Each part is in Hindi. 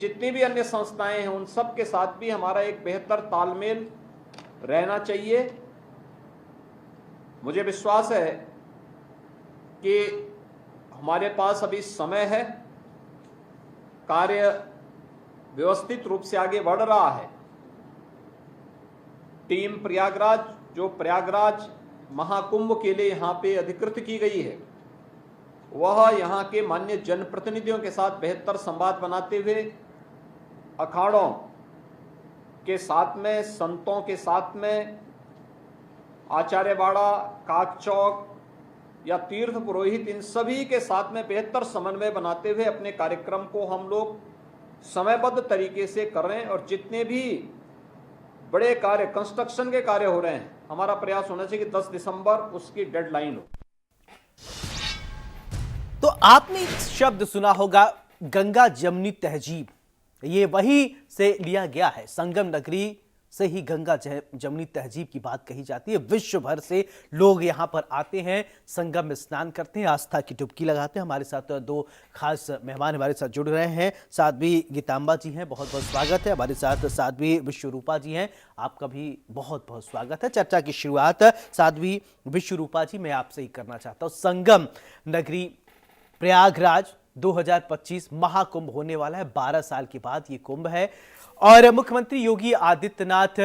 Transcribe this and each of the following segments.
जितनी भी अन्य संस्थाएं हैं उन सब के साथ भी हमारा एक बेहतर तालमेल रहना चाहिए। मुझे विश्वास है कि हमारे पास अभी समय है, कार्य व्यवस्थित रूप से आगे बढ़ रहा है। टीम प्रयागराज जो प्रयागराज महाकुंभ के लिए यहाँ पे अधिकृत की गई है, वह यहाँ के मान्य जनप्रतिनिधियों के साथ बेहतर संवाद बनाते हुए अखाड़ों के साथ में, संतों के साथ में, आचार्यवाड़ा, काकचौक या तीर्थ पुरोहित, इन सभी के साथ में बेहतर समन्वय बनाते हुए अपने कार्यक्रम को हम लोग समयबद्ध तरीके से कर रहे हैं। और जितने भी बड़े कार्य, कंस्ट्रक्शन के कार्य हो रहे हैं, हमारा प्रयास होना चाहिए कि 10 दिसंबर उसकी डेडलाइन हो। तो आपने एक शब्द सुना होगा, गंगा जमुनी तहजीब। ये वही से लिया गया है, संगम नगरी से ही गंगा जमुनी तहजीब की बात कही जाती है। विश्व भर से लोग यहाँ पर आते हैं, संगम में स्नान करते हैं, आस्था की डुबकी लगाते हैं। हमारे साथ दो खास मेहमान हमारे साथ जुड़ रहे हैं। साध्वी गीतांबा जी हैं, बहुत बहुत स्वागत है। हमारे साथ साध्वी विश्वरूपा जी हैं, आपका भी बहुत बहुत स्वागत है। चर्चा की शुरुआत साध्वी विश्वरूपा जी मैं आपसे ही करना चाहता हूँ। संगम नगरी प्रयागराज 2025 महाकुंभ होने वाला है। 12 साल के बाद ये कुंभ है और मुख्यमंत्री योगी आदित्यनाथ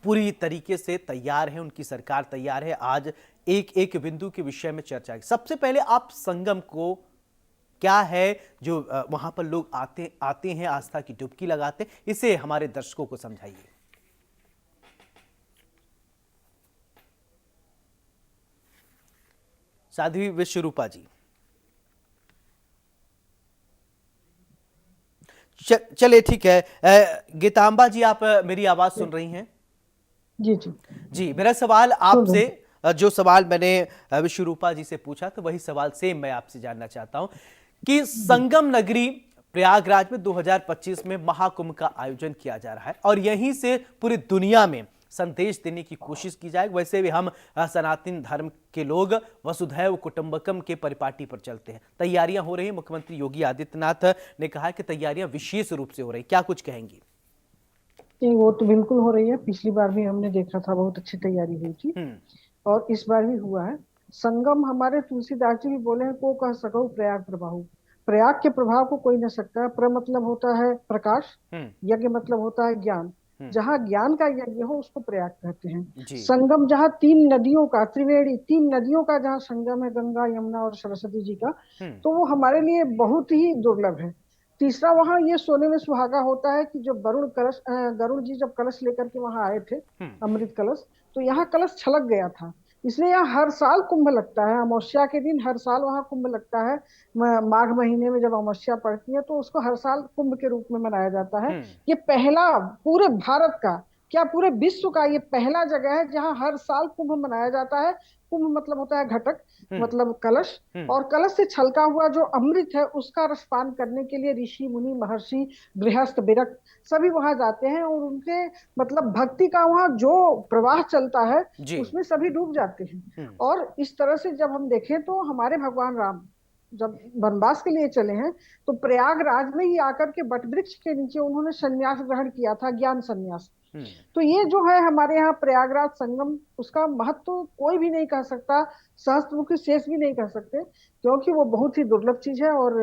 पूरी तरीके से तैयार हैं, उनकी सरकार तैयार है। आज एक एक बिंदु के विषय में चर्चा है। सबसे पहले आप संगम को क्या है जो वहां पर लोग आते हैं, आस्था की डुबकी लगाते हैं, इसे हमारे दर्शकों को समझाइए। साध्वी विश्वरूपा जी। चलिए ठीक है। गीतांबा जी, आप मेरी आवाज सुन रही हैं? जी जी जी। मेरा सवाल आपसे, जो सवाल मैंने विश्वरूपा जी से पूछा तो वही सवाल सेम मैं आपसे जानना चाहता हूं कि संगम नगरी प्रयागराज में 2025 में महाकुंभ का आयोजन किया जा रहा है और यहीं से पूरी दुनिया में संदेश देने की कोशिश की जाए। वैसे भी हम सनातन धर्म के लोग वसुधैव कुटुंबकम के परिपाटी पर चलते हैं। तैयारियां हो रही हैं, मुख्यमंत्री योगी आदित्यनाथ ने कहा कि तैयारियां विशेष रूप से हो रही, क्या कुछ कहेंगी? वो तो बिल्कुल हो रही है। पिछली बार भी हमने देखा था, बहुत अच्छी तैयारी हुई थी और इस बार भी हुआ है। संगम, हमारे तुलसीदास जी भी बोले हैं, को कह सको प्रयाग प्रभाव। प्रयाग के प्रभाव को कोई न सकता है। प्र मतलब होता है प्रकाश, यज्ञ मतलब होता है ज्ञान। जहाँ ज्ञान का यज्ञ हो उसको प्रयाग कहते हैं। संगम, जहाँ 3 नदियों का, त्रिवेणी 3 नदियों का जहाँ संगम है, गंगा, यमुना और सरस्वती जी का, तो वो हमारे लिए बहुत ही दुर्लभ है। तीसरा, वहां ये सोने में सुहागा होता है कि जो गरुड़ जी जब कलश लेकर के वहां आए थे, अमृत कलश, तो यहाँ कलश छलक गया था। इसलिए यहाँ हर साल कुंभ लगता है। अमावस्या के दिन हर साल वहाँ कुंभ लगता है। माघ महीने में जब अमावस्या पड़ती है तो उसको हर साल कुंभ के रूप में मनाया जाता है। ये पहला पूरे भारत का, क्या पूरे विश्व का, ये पहला जगह है जहाँ हर साल कुंभ मनाया जाता है। कुंभ मतलब होता है घटक, मतलब कलश, और कलश से छलका हुआ जो अमृत है उसका रसपान करने के लिए ऋषि मुनि महर्षि गृहस्थ विरक्त सभी वहां जाते हैं और उनके मतलब भक्ति का वहां जो प्रवाह चलता है उसमें सभी डूब जाते हैं। और इस तरह से जब हम देखें तो हमारे भगवान राम जब वनवास के लिए चले हैं तो प्रयागराज में ही आकर के वटवृक्ष के नीचे उन्होंने संन्यास ग्रहण किया था, ज्ञान संन्यास। तो ये जो है हमारे यहाँ प्रयागराज संगम, उसका महत्व तो कोई भी नहीं कह सकता, सहस्त्रमुखी शेष भी नहीं कह सकते, क्योंकि वो बहुत ही दुर्लभ चीज है। और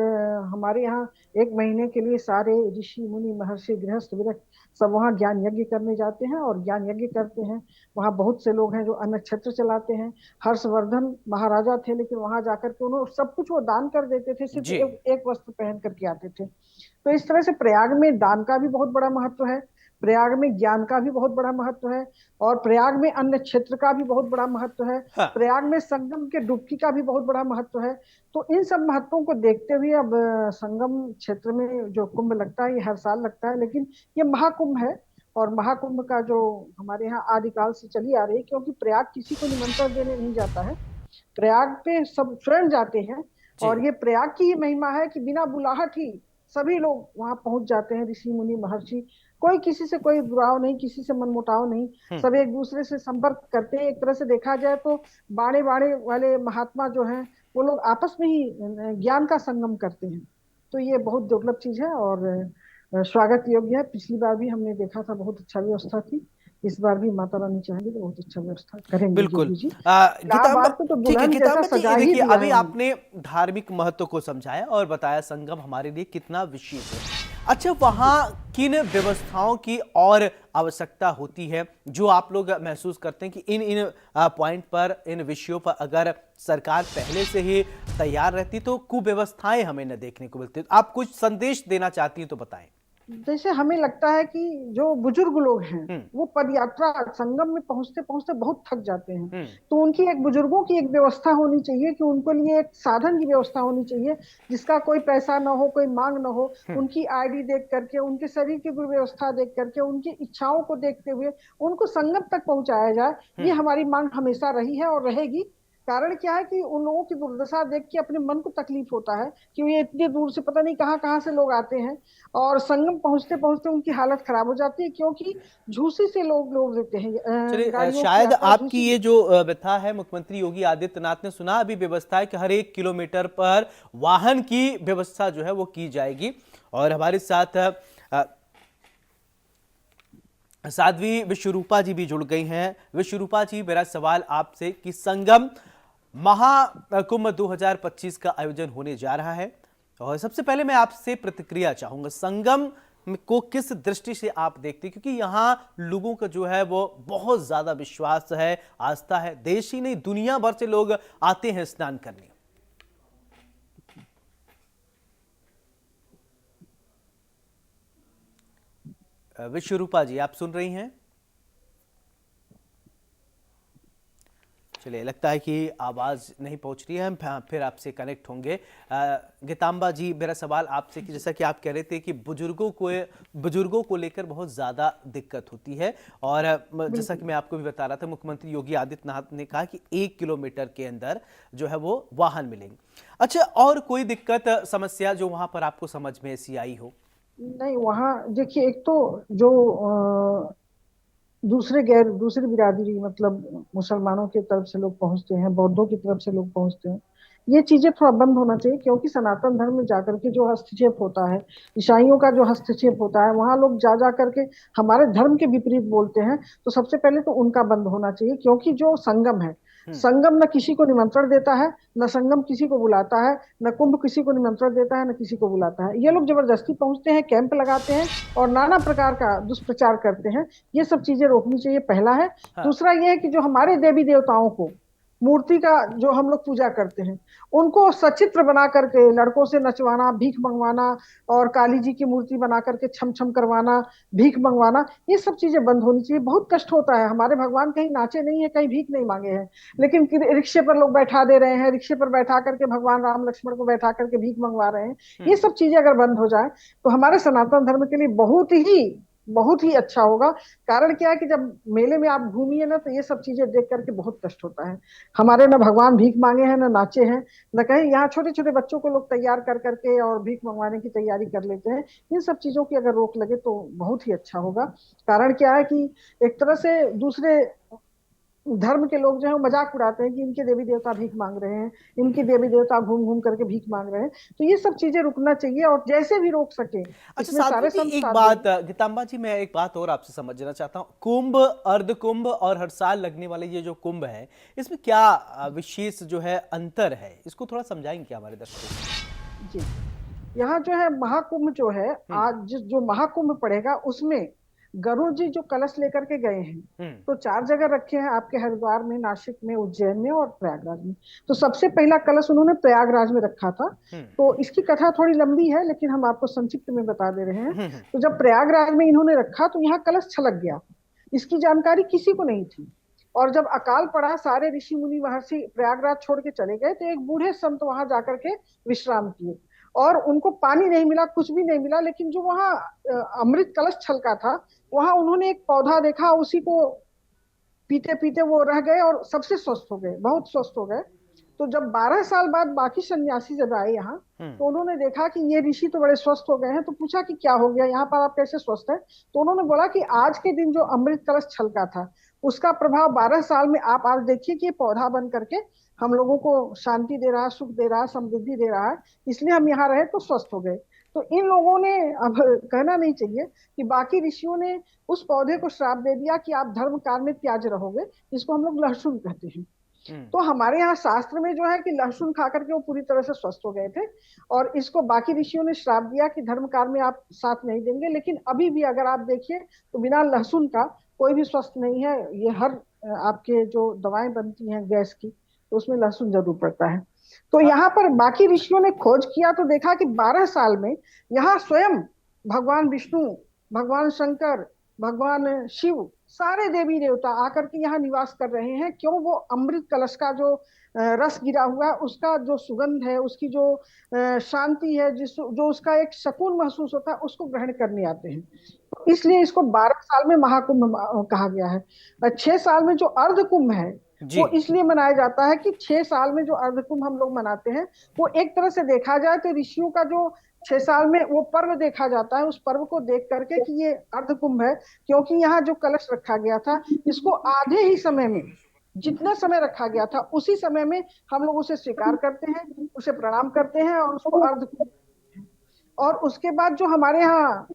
हमारे यहाँ 1 महीने के लिए सारे ऋषि मुनि महर्षि गृहस्थ विरक्त सब वहाँ ज्ञान यज्ञ करने जाते हैं और ज्ञान यज्ञ करते हैं। वहाँ बहुत से लोग हैं जो अन्न क्षेत्र चलाते हैं। हर्षवर्धन महाराजा थे, लेकिन वहां जाकर के उन्होंने सब कुछ वो दान कर देते थे, सिर्फ एक वस्त्र पहन करके आते थे। तो इस तरह से प्रयाग में दान का भी बहुत बड़ा महत्व है, प्रयाग में ज्ञान का भी बहुत बड़ा महत्व है, और प्रयाग में अन्य क्षेत्र का भी बहुत बड़ा महत्व है। प्रयाग में संगम के डुबकी का भी बहुत बड़ा महत्व है। तो इन सब महत्वों को देखते हुए अब संगम क्षेत्र में जो कुंभ लगता है ये हर साल लगता है, लेकिन ये महाकुंभ है। और महाकुंभ का जो हमारे यहाँ आदिकाल से चली आ रही है, क्योंकि प्रयाग किसी को निमंत्रण देने नहीं जाता है, प्रयाग पे सब स्वयं जाते हैं। और ये प्रयाग की ही महिमा है कि बिना बुलाहट ही सभी लोग वहां पहुंच जाते हैं, ऋषि मुनि महर्षि। कोई किसी से कोई दुराव नहीं, किसी से मनमुटाव नहीं, सब एक दूसरे से संपर्क करते हैं। एक तरह से देखा जाए तो बाणे बाणे वाले महात्मा जो हैं वो लोग आपस में ही ज्ञान का संगम करते हैं। तो ये बहुत दुर्लभ चीज है और स्वागत योग्य है। पिछली बार भी हमने देखा था बहुत अच्छा व्यवस्था थी, इस बार भी माता रानी चाहेंगे तो बहुत अच्छा व्यवस्था करेंगे बिल्कुल। जोगी जी। गीतांबा, इलाहाबाद को तो ठीक है दुल्हन जैसा गीतांबा जी, सजा ये ही देखिए दिया अभी है उन्होंने। आपने धार्मिक महत्व को समझाया और बताया संगम हमारे लिए कितना विशेष है। अच्छा, वहां किन व्यवस्थाओं की और आवश्यकता होती है जो आप लोग महसूस करते हैं कि इन इन पॉइंट पर, इन विषयों पर अगर सरकार पहले से ही तैयार रहती तो कुव्यवस्थाएं हमें न देखने को मिलती। आप कुछ संदेश देना चाहती हैं तो बताएं। जैसे हमें लगता है कि जो बुजुर्ग लोग हैं हम्म। वो पदयात्रा संगम में पहुंचते पहुंचते बहुत थक जाते हैं, हम्म। तो उनकी एक बुजुर्गों की एक व्यवस्था होनी चाहिए कि उनको लिए एक साधन की व्यवस्था होनी चाहिए जिसका कोई पैसा ना हो, कोई मांग ना हो। उनकी आईडी देख करके, उनके शरीर की व्यवस्था देख करके, उनकी इच्छाओं को देखते हुए उनको संगम तक पहुंचाया जाए, ये हमारी मांग हमेशा रही है और रहेगी। कारण क्या है कि उन लोगों की दुर्दशा देख के अपने मन को तकलीफ होता है कि ये इतनी दूर से पता नहीं कहाँ कहाँ से लोग आते हैं और संगम पहुंचते पहुंचते उनकी हालत खराब हो जाती है, क्योंकि झूसी से लोग लोग देते हैं, चलिए, गाड़ियों की शायद यात्रा आपकी झूसी। ये जो व्यथा है मुख्यमंत्री योगी आदित्यनाथ ने सुना अभी व्यवस्था है कि हर 1 किलोमीटर पर वाहन की व्यवस्था जो है वो की जाएगी। और हमारे साथ साध्वी विश्वरूपा जी भी जुड़ गई हैं। विश्वरूपा जी, मेरा सवाल आपसे कि संगम महाकुंभ 2025 का आयोजन होने जा रहा है और सबसे पहले मैं आपसे प्रतिक्रिया चाहूंगा, संगम को किस दृष्टि से आप देखते हैं? क्योंकि यहां लोगों का जो है वो बहुत ज्यादा विश्वास है, आस्था है, देश ही नहीं दुनिया भर से लोग आते हैं स्नान करने। विश्वरूपा जी, आप सुन रही हैं? चलिए, लगता है कि आवाज नहीं पहुंच रही है, हम फिर आपसे कनेक्ट होंगे। गीतांबा जी, मेरा सवाल आपसे कि जैसा कि आप कह रहे थे कि बुजुर्गों को लेकर बहुत ज्यादा दिक्कत होती है और जैसा कि मैं आपको भी बता रहा था, मुख्यमंत्री योगी आदित्यनाथ ने कहा कि 1 किलोमीटर के अंदर जो है वो वाहन मिलेंगे। अच्छा, और कोई दिक्कत समस्या जो वहां पर आपको समझ में ऐसी आई हो? नहीं, वहाँ देखिए, एक तो जो दूसरी बिरादरी मतलब मुसलमानों की तरफ से लोग पहुंचते हैं, बौद्धों की तरफ से लोग पहुंचते हैं, ये चीजें थोड़ा बंद होना चाहिए। क्योंकि सनातन धर्म में जाकर के जो हस्तक्षेप होता है, ईसाइयों का जो हस्तक्षेप होता है, वहां लोग जा जा करके हमारे धर्म के विपरीत बोलते हैं, तो सबसे पहले तो उनका बंद होना चाहिए। क्योंकि जो संगम है, संगम न किसी को निमंत्रण देता है, न संगम किसी को बुलाता है, न कुंभ किसी को निमंत्रण देता है, न किसी को बुलाता है। ये लोग जबरदस्ती पहुंचते हैं, कैंप लगाते हैं और नाना प्रकार का दुष्प्रचार करते हैं। ये सब चीजें रोकनी चाहिए, पहला है। हाँ। दूसरा ये है कि जो हमारे देवी देवताओं को, मूर्ति का जो हम लोग पूजा करते हैं, उनको सचित्र बना करके लड़कों से नचवाना, भीख मंगवाना और काली जी की मूर्ति बना करके छम छम करवाना, भीख मंगवाना, ये सब चीजें बंद होनी चाहिए। बहुत कष्ट होता है, हमारे भगवान कहीं नाचे नहीं है, कहीं भीख नहीं मांगे हैं, लेकिन रिक्शे पर लोग बैठा दे रहे हैं, रिक्शे पर बैठा करके भगवान राम लक्ष्मण को बैठा करके भीख मंगवा रहे हैं। ये सब चीजें अगर बंद हो जाए तो हमारे सनातन धर्म के लिए बहुत ही अच्छा होगा। कारण क्या है कि जब मेले में आप घूमिए ना, तो ये सब चीजें देख करके बहुत कष्ट होता है। हमारे ना भगवान भीख मांगे हैं, ना नाचे हैं, न कहीं यहाँ छोटे छोटे बच्चों को लोग तैयार कर करके और भीख मंगवाने की तैयारी कर लेते हैं। इन सब चीजों की अगर रोक लगे तो बहुत ही अच्छा होगा। कारण क्या है कि एक तरह से दूसरे धर्म के लोग जो है मजाक उड़ाते हैं कि इनके देवी देवता भीख मांग रहे हैं, इनके देवी देवता घूम घूम करके भीख मांग रहे हैं। तो ये सब चीजें रुकना चाहिए और जैसे भी रोक सके, अच्छा इसमें साध्वी सारे जी, संत एक साथ बात देंगे। गीतांबा जी, मैं एक बात और आपसे समझना चाहता हूँ। कुंभ, अर्ध कुंभ और हर साल लगने वाले ये जो कुंभ है, इसमें क्या विशेष जो है अंतर है, इसको थोड़ा समझाएंगे क्या हमारे दर्शकों जी, यहाँ जो है महाकुंभ जो है, को? आज जो महाकुंभ पड़ेगा उसमें गरुड़ जी जो कलश लेकर के गए हैं, हम्म। तो 4 जगह रखे हैं, आपके हरिद्वार में, नासिक में, उज्जैन में और प्रयागराज में। तो सबसे पहला कलश उन्होंने प्रयागराज में रखा था। हम्म। तो इसकी कथा थोड़ी लंबी है, लेकिन हम आपको संक्षिप्त में बता दे रहे हैं। हम्म। तो जब प्रयागराज में इन्होंने रखा तो यहाँ कलश छलक गया, इसकी जानकारी किसी को नहीं थी। और जब अकाल पड़ा, सारे ऋषि मुनि महर्षि प्रयागराज छोड़ के चले गए, तो एक बूढ़े संत वहां जाकर के विश्राम किए और उनको पानी नहीं मिला, कुछ भी नहीं मिला, लेकिन जो वहां अमृत कलश छलका था, वहां उन्होंने एक पौधा देखा, उसी को पीते पीते वो रह गए और सबसे स्वस्थ हो गए, बहुत स्वस्थ हो गए। तो जब 12 साल बाद बाकी सन्यासी जब आए यहाँ, तो उन्होंने देखा कि ये ऋषि तो बड़े स्वस्थ हो गए हैं, तो पूछा कि क्या हो गया, यहाँ पर आप कैसे स्वस्थ हैं? तो उन्होंने बोला कि आज के दिन जो अमृत कलश छलका था, उसका प्रभाव 12 साल में आप आज देखिए कि ये पौधा बन करके हम लोगों को शांति दे रहा है, सुख दे रहा है, समृद्धि दे रहा है, इसलिए हम यहाँ रहे तो स्वस्थ हो गए। तो इन लोगों ने, अब कहना नहीं चाहिए कि बाकी ऋषियों ने उस पौधे को श्राप दे दिया कि आप धर्म काल में त्याज रहोगे, जिसको हम लोग लहसुन कहते हैं। तो हमारे यहाँ शास्त्र में जो है कि लहसुन खा करके वो पूरी तरह से स्वस्थ हो गए थे, और इसको बाकी ऋषियों ने श्राप दिया कि धर्म काल में आप साथ नहीं देंगे। लेकिन अभी भी अगर आप देखिए तो बिना लहसुन का कोई भी स्वस्थ नहीं है। ये हर आपके जो दवाएं बनती हैं गैस की, तो उसमें लहसुन जरूर पड़ता है। तो यहाँ पर बाकी ऋषियों ने खोज किया तो देखा कि 12 साल में यहाँ स्वयं भगवान विष्णु, भगवान शंकर, भगवान शिव, सारे देवी देवता आकर के यहाँ निवास कर रहे हैं। क्यों? वो अमृत कलश का जो रस गिरा हुआ है, उसका जो सुगंध है, उसकी जो शांति है, जो उसका एक सकून महसूस होता है, उसको ग्रहण करने आते हैं। तो इसलिए इसको 12 साल में महाकुंभ कहा गया है। 6 साल में जो अर्ध कुंभ है वो इसलिए मनाया जाता है कि 6 साल में जो अर्ध कुंभ हम लोग मनाते हैं, वो एक तरह से देखा जाए तो ऋषियों का जो 6 साल में वो पर्व देखा जाता है, उस पर्व को देख करके कि ये अर्ध कुंभ है। क्योंकि यहाँ जो कलश रखा गया था, इसको आधे ही समय में, जितना समय रखा गया था उसी समय में हम लोग उसे स्वीकार करते हैं, उसे प्रणाम करते हैं और उसको अर्ध कुंभ। और उसके बाद जो हमारे यहाँ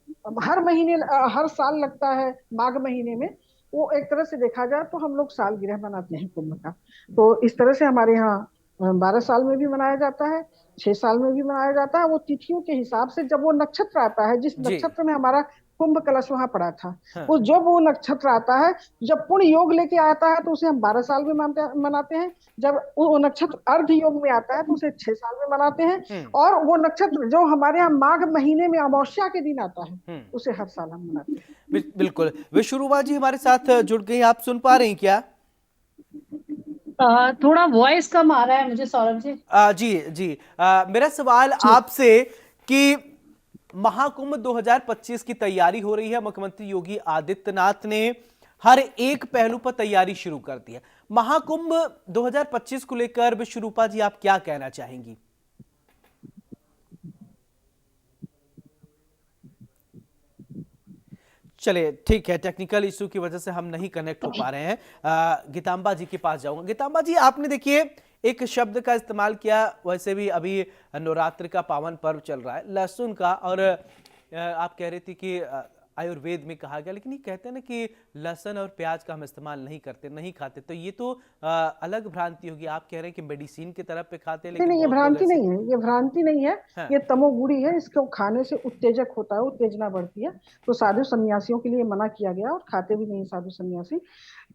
हर महीने, हर साल लगता है माघ महीने में, वो एक तरह से देखा जाए तो हम लोग सालगिरह मनाते हैं कुंभ का। तो इस तरह से हमारे यहाँ 12 साल में भी मनाया जाता है, 6 साल में भी मनाया जाता है। वो तिथियों के हिसाब से, जब वो नक्षत्र आता है, जिस नक्षत्र में हमारा कुंभ कलश वहां पड़ा था, वो जब वो नक्षत्र आता है, जब पूर्ण योग लेके आता है तो उसे हम 12 साल में मनाते हैं। जब वो नक्षत्र अर्ध योग में आता है तो उसे 6 साल में मनाते हैं। और वो नक्षत्र जो हमारे यहाँ माघ महीने में अमावस्या के दिन आता है, उसे हर साल हम मनाते हैं। बिल्कुल। विश्वरूपा जी हमारे साथ जुड़ गई, आप सुन पा रही क्या? थोड़ा वॉइस कम आ रहा है मुझे, सौरभ जी। जी जी, मेरा सवाल आपसे कि महाकुंभ 2025 की तैयारी हो रही है। मुख्यमंत्री योगी आदित्यनाथ ने हर एक पहलू पर तैयारी शुरू कर दी है। महाकुंभ 2025 को लेकर विश्वरूपा जी आप क्या कहना चाहेंगी? चलिए ठीक है, टेक्निकल इशू की वजह से हम नहीं कनेक्ट हो पा रहे हैं। गीतांबा जी के पास जाऊंगा। गीतांबा जी, आपने देखिए एक शब्द का इस्तेमाल किया, वैसे भी अभी नवरात्र का पावन पर्व चल रहा है, लहसुन का, और आप कह रही थी कि आयुर्वेद में कहा गया, लेकिन ये कहते हैं ना कि लहसुन और प्याज का हम इस्तेमाल नहीं करते, नहीं खाते, तो ये तो अलग भ्रांति होगी। आप कह रहे हैं कि मेडिसिन की तरफ पे खाते हैं, लेकिन नहीं, ये भ्रांति नहीं है, ये भ्रांति नहीं है। हाँ। ये तमोगुड़ी है। इसको खाने से उत्तेजक होता है, उत्तेजना बढ़ती है। तो साधु सन्यासियों के लिए मना किया गया, और खाते भी नहीं साधु सन्यासी।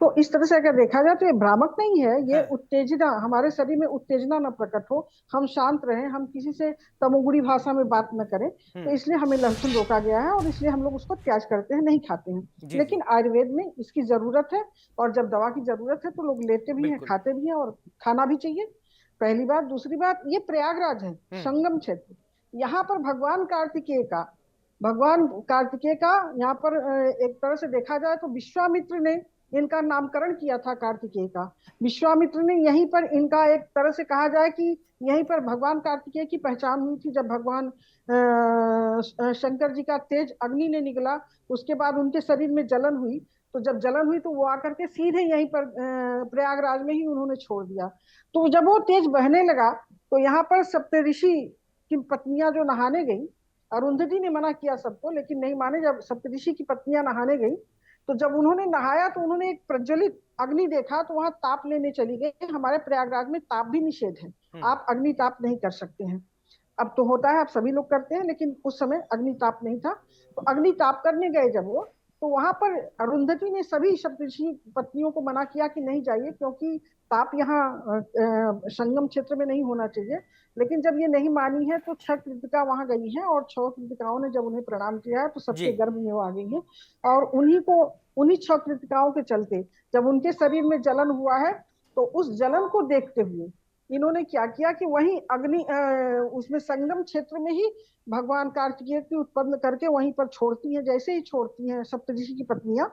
तो इस तरह से अगर देखा जाए तो ये भ्रामक नहीं है। ये उत्तेजना, हमारे शरीर में उत्तेजना न प्रकट हो, हम शांत रहें, हम किसी से तमोगुड़ी भाषा में बात न करें, तो इसलिए हमें लहसुन रोका गया है, और इसलिए हम लोग उसको त्याग करते हैं, नहीं खाते हैं। लेकिन आयुर्वेद में इसकी जरूरत है, और जब दवा की जरूरत है तो लोग लेते भी हैं, खाते भी हैं, और खाना भी चाहिए। पहली बात। दूसरी बात, ये प्रयागराज है, संगम क्षेत्र। यहाँ पर भगवान कार्तिकेय का यहाँ पर एक तरह से देखा जाए तो विश्वामित्र ने इनका नामकरण किया था, कार्तिकेय का। विश्वामित्र ने यहीं पर इनका, एक तरह से कहा जाए कि यहीं पर भगवान कार्तिकेय की पहचान हुई थी। जब भगवान शंकर जी का तेज अग्नि ने निकला, उसके बाद उनके शरीर में जलन हुई, तो जब जलन हुई तो वो आकर के सीधे यहीं पर प्रयागराज में ही उन्होंने छोड़ दिया। तो जब वो तेज बहने लगा तो यहाँ पर सप्तऋषि की पत्नियां जो नहाने गई, अरुंधति ने मना किया सबको, लेकिन नहीं माने। जब सप्तऋषि की पत्नियां नहाने गई, तो जब उन्होंने नहाया तो उन्होंने एक प्रज्वलित अग्नि देखा, तो वहां ताप लेने चली गई। हमारे प्रयागराज में ताप भी निषेध है, आप अग्नि ताप नहीं कर सकते हैं। अब तो होता है, आप सभी लोग करते हैं, लेकिन उस समय अग्नि ताप नहीं था। तो अग्नि ताप करने गए जब वो, तो वहां पर अरुंधति ने सभी सप्तऋषि पत्नियों को मना किया कि नहीं जाइए, क्योंकि ताप यहाँ संगम क्षेत्र में नहीं होना चाहिए। लेकिन जब ये नहीं मानी है तो 6 कृतिका वहां गई हैं, और 6 कृतिकाओं ने जब उन्हें प्रणाम किया है तो सबके गर्भ में वो आ गई हैं। और उन्हीं 6 कृतिकाओं के चलते जब उनके शरीर में जलन हुआ है, तो उस जलन को देखते हुए इन्होंने क्या किया कि वहीं अग्नि उसमें संगम क्षेत्र में ही भगवान कार्तिकेय की उत्पन्न करके वहीं पर छोड़ती हैं। जैसे ही छोड़ती हैं सप्तऋषि की पत्नियां,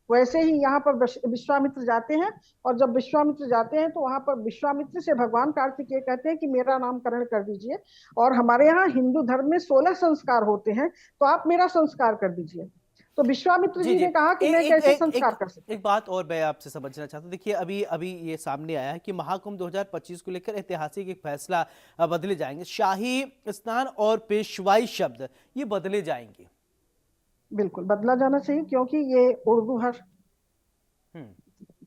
वैसे ही यहाँ पर विश्वामित्र जाते हैं। और जब विश्वामित्र जाते हैं तो वहां पर विश्वामित्र से भगवान कार्तिकेय कहते हैं कि मेरा नामकरण कर दीजिए, और हमारे यहाँ हिंदू धर्म में 16 संस्कार होते हैं, तो आप मेरा संस्कार कर दीजिए। तो विश्वामित्र जी ने कहा कि मैं कैसे संस्कार कर सकता हूं। एक बात और मैं आपसे समझना चाहता हूं। देखिए अभी अभी ये सामने आया है कि महाकुंभ 2025 को लेकर ऐतिहासिक एक फैसला बदले जाएंगे। शाही स्नान और पेशवाई शब्द ये बदले जाएंगे। बिल्कुल बदला जाना चाहिए, क्योंकि ये उर्दू भाषा,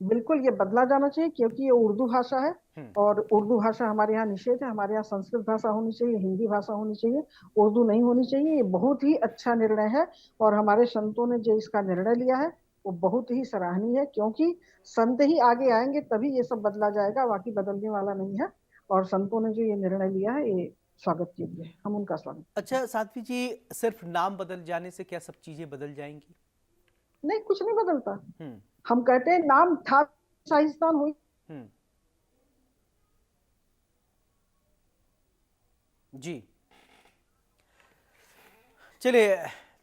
बिल्कुल ये बदला जाना चाहिए क्योंकि ये उर्दू भाषा है और उर्दू भाषा हमारे यहाँ निषेध है। हमारे यहाँ संस्कृत भाषा होनी चाहिए, हिंदी भाषा होनी चाहिए, उर्दू नहीं होनी चाहिए। ये बहुत ही अच्छा निर्णय है और हमारे संतों ने जो इसका निर्णय लिया है वो बहुत ही सराहनीय है, क्योंकि संत ही आगे आएंगे तभी ये सब बदला जाएगा, बाकी बदलने वाला नहीं है। और संतों ने जो ये निर्णय लिया है ये स्वागत के लिए, हम उनका स्वागत। अच्छा साध्वी जी, सिर्फ नाम बदल जाने से क्या सब चीजें बदल जाएंगी? नहीं, कुछ नहीं बदलता। हम कहते हैं नाम था, शाहिस्तान हुई। जी चलिए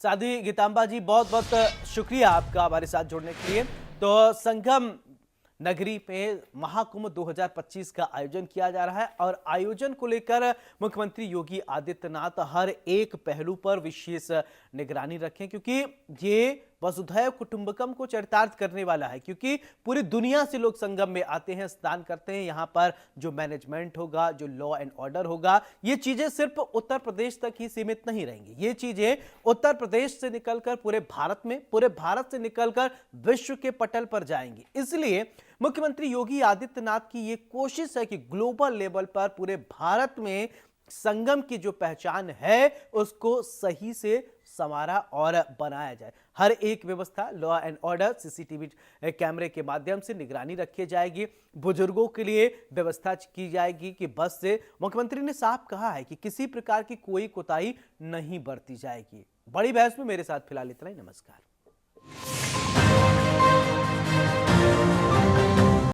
साध्वी गीतांबा जी, बहुत बहुत शुक्रिया आपका हमारे साथ जुड़ने के लिए। तो संगम नगरी में महाकुंभ 2025 का आयोजन किया जा रहा है और आयोजन को लेकर मुख्यमंत्री योगी आदित्यनाथ हर एक पहलू पर विशेष निगरानी रखें, क्योंकि ये वसुधैव कुटुंबकम को चरितार्थ करने वाला है। क्योंकि पूरी दुनिया से लोग संगम में आते हैं, स्नान करते हैं। यहाँ पर जो मैनेजमेंट होगा, जो लॉ एंड ऑर्डर होगा, ये चीजें सिर्फ उत्तर प्रदेश तक ही सीमित नहीं रहेंगी। ये चीजें उत्तर प्रदेश से निकलकर पूरे भारत में, पूरे भारत से निकलकर विश्व के पटल पर जाएंगी। इसलिए मुख्यमंत्री योगी आदित्यनाथ की ये कोशिश है कि ग्लोबल लेवल पर पूरे भारत में संगम की जो पहचान है उसको सही से संवारा और बनाया जाए। हर एक व्यवस्था, लॉ एंड ऑर्डर, सीसीटीवी कैमरे के माध्यम से निगरानी रखी जाएगी। बुजुर्गों के लिए व्यवस्था की जाएगी कि बस से, मुख्यमंत्री ने साफ कहा है कि किसी प्रकार की कोई कोताही नहीं बरती जाएगी। बड़ी बहस में मेरे साथ फिलहाल इतना ही। नमस्कार।